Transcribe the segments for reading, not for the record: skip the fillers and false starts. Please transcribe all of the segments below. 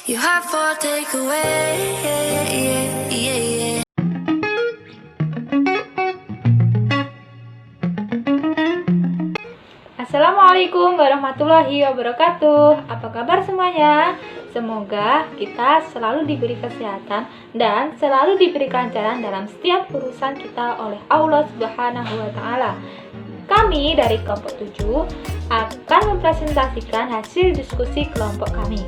You have for takeaway. Assalamualaikum warahmatullahi wabarakatuh. Apa kabar semuanya? Semoga kita selalu diberi kesehatan dan selalu diberi kelancaran dalam setiap urusan kita oleh Allah Subhanahu wa taala. Kami dari kelompok 7 akan mempresentasikan hasil diskusi kelompok kami.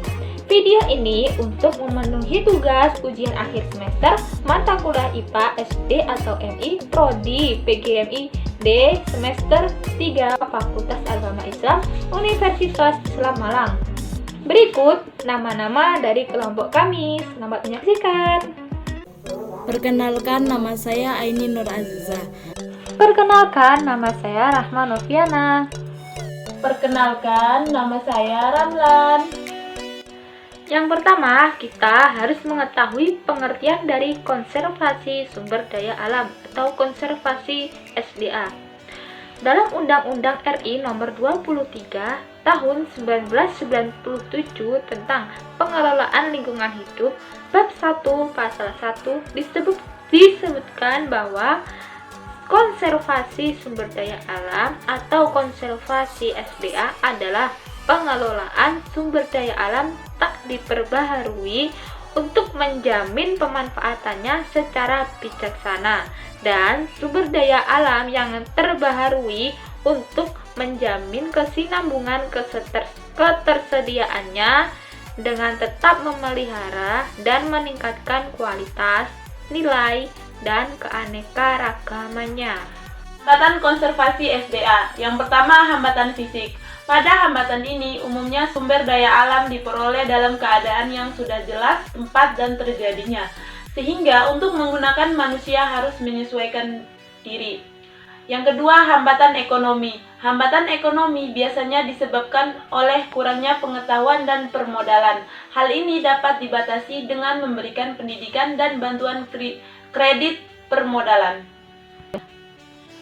Video ini untuk memenuhi tugas ujian akhir semester mata kuliah IPA SD atau MI Prodi PGMI D semester 3 Fakultas Agama Islam Universitas Islam Malang. Berikut nama-nama dari kelompok kami. Selamat menyaksikan. Perkenalkan, nama saya Aini Nur Aziza. Perkenalkan, nama saya Rahma Noviana. Perkenalkan, nama saya Ramlan. Yang pertama, kita harus mengetahui pengertian dari konservasi sumber daya alam atau konservasi SDA. Dalam Undang-Undang RI Nomor 23 Tahun 1997 tentang Pengelolaan Lingkungan Hidup, Bab 1 Pasal 1 disebutkan bahwa konservasi sumber daya alam atau konservasi SDA adalah pengelolaan sumber daya alam tak diperbaharui untuk menjamin pemanfaatannya secara bijaksana dan sumber daya alam yang terbaharui untuk menjamin kesinambungan ketersediaannya dengan tetap memelihara dan meningkatkan kualitas, nilai, dan keanekaragamannya. Hambatan konservasi SDA. Yang pertama, hambatan fisik. Pada hambatan ini, umumnya sumber daya alam diperoleh dalam keadaan yang sudah jelas tempat dan terjadinya, sehingga untuk menggunakan manusia harus menyesuaikan diri. Yang kedua, hambatan ekonomi. Hambatan ekonomi biasanya disebabkan oleh kurangnya pengetahuan dan permodalan. Hal ini dapat dibatasi dengan memberikan pendidikan dan bantuan kredit permodalan.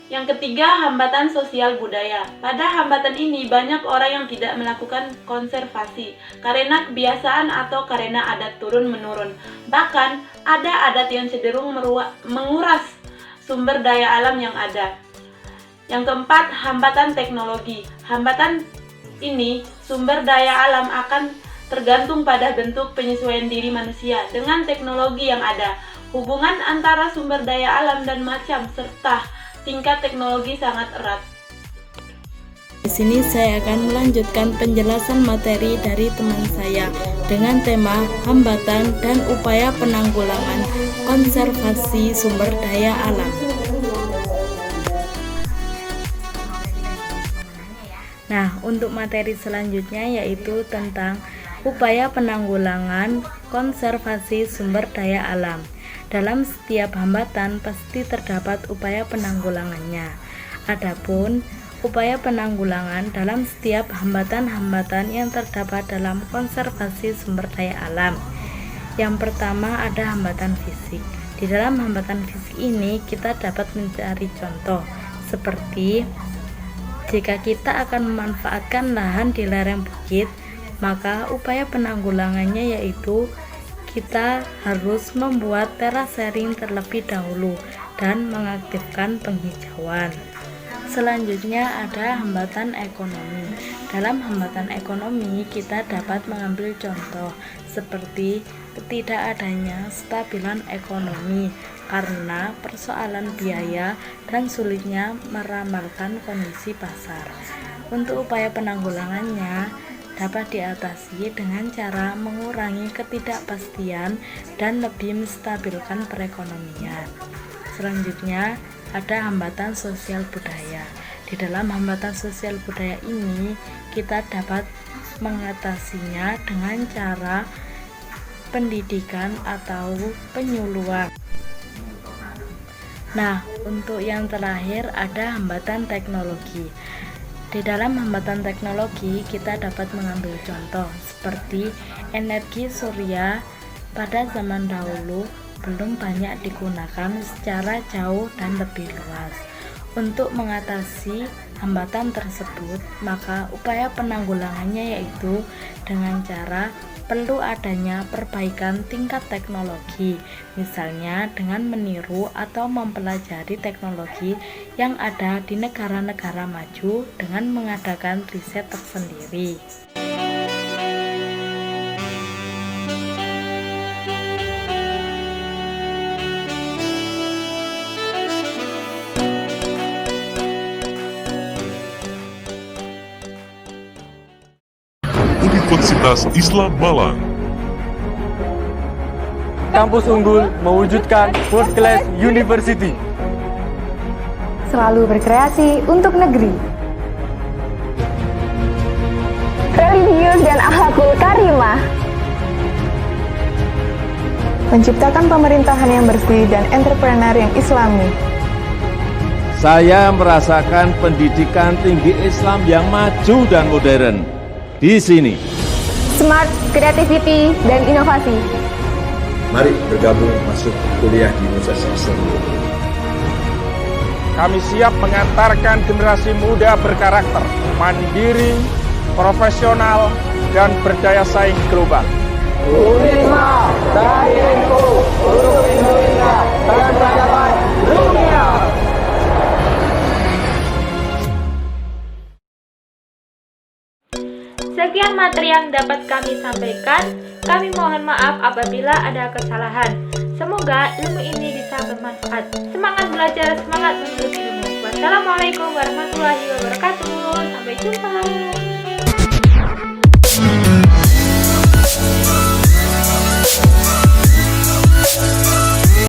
Yang ketiga, hambatan sosial budaya. Pada hambatan ini, banyak orang yang tidak melakukan konservasi karena kebiasaan atau karena adat turun-menurun. Bahkan, ada adat yang cenderung menguras sumber daya alam yang ada. Yang keempat, hambatan teknologi. Hambatan ini, sumber daya alam akan tergantung pada bentuk penyesuaian diri manusia dengan teknologi yang ada. Hubungan antara sumber daya alam dan macam serta tingkat teknologi sangat erat. Di sini saya akan melanjutkan penjelasan materi dari teman saya dengan tema hambatan dan upaya penanggulangan konservasi sumber daya alam. Nah, untuk materi selanjutnya yaitu tentang upaya penanggulangan konservasi sumber daya alam. Dalam setiap hambatan pasti terdapat upaya penanggulangannya. Adapun upaya penanggulangan dalam setiap hambatan-hambatan yang terdapat dalam konservasi sumber daya alam. Yang pertama ada hambatan fisik. Di dalam hambatan fisik ini kita dapat mencari contoh seperti jika kita akan memanfaatkan lahan di lereng bukit, maka upaya penanggulangannya yaitu kita harus membuat terasering terlebih dahulu dan mengaktifkan penghijauan. Selanjutnya ada hambatan ekonomi. Dalam hambatan ekonomi kita dapat mengambil contoh seperti tidak adanya stabilan ekonomi karena persoalan biaya dan sulitnya meramalkan kondisi pasar. Untuk upaya penanggulangannya dapat diatasi dengan cara mengurangi ketidakpastian dan lebih menstabilkan perekonomian. Selanjutnya ada hambatan sosial budaya. Di dalam hambatan sosial budaya ini kita dapat mengatasinya dengan cara pendidikan atau penyuluhan. Nah, untuk yang terakhir ada hambatan teknologi. Di dalam hambatan teknologi kita dapat mengambil contoh seperti energi surya pada zaman dahulu belum banyak digunakan secara jauh dan lebih luas. Untuk mengatasi hambatan tersebut, maka upaya penanggulangannya yaitu dengan cara perlu adanya perbaikan tingkat teknologi, misalnya dengan meniru atau mempelajari teknologi yang ada di negara-negara maju dengan mengadakan riset tersendiri. Universitas Islam Malang. Kampus unggul mewujudkan World Class University. Selalu berkreasi untuk negeri. Religius dan akhlakul karimah. Menciptakan pemerintahan yang bersih dan entrepreneur yang islami. Saya merasakan pendidikan tinggi Islam yang maju dan modern di sini. Smart, creativity, dan inovasi. Mari bergabung masuk kuliah di Universitas Islam. Kami siap mengantarkan generasi muda berkarakter, mandiri, profesional, dan berdaya saing global. Unisma dari NU untuk Indonesia dan peradaban dunia. Sekian materi yang dapat kami sampaikan. Kami mohon maaf apabila ada kesalahan. Semoga ilmu ini bisa bermanfaat. Semangat belajar, semangat menuntut ilmu. Wassalamualaikum warahmatullahi wabarakatuh. Sampai jumpa.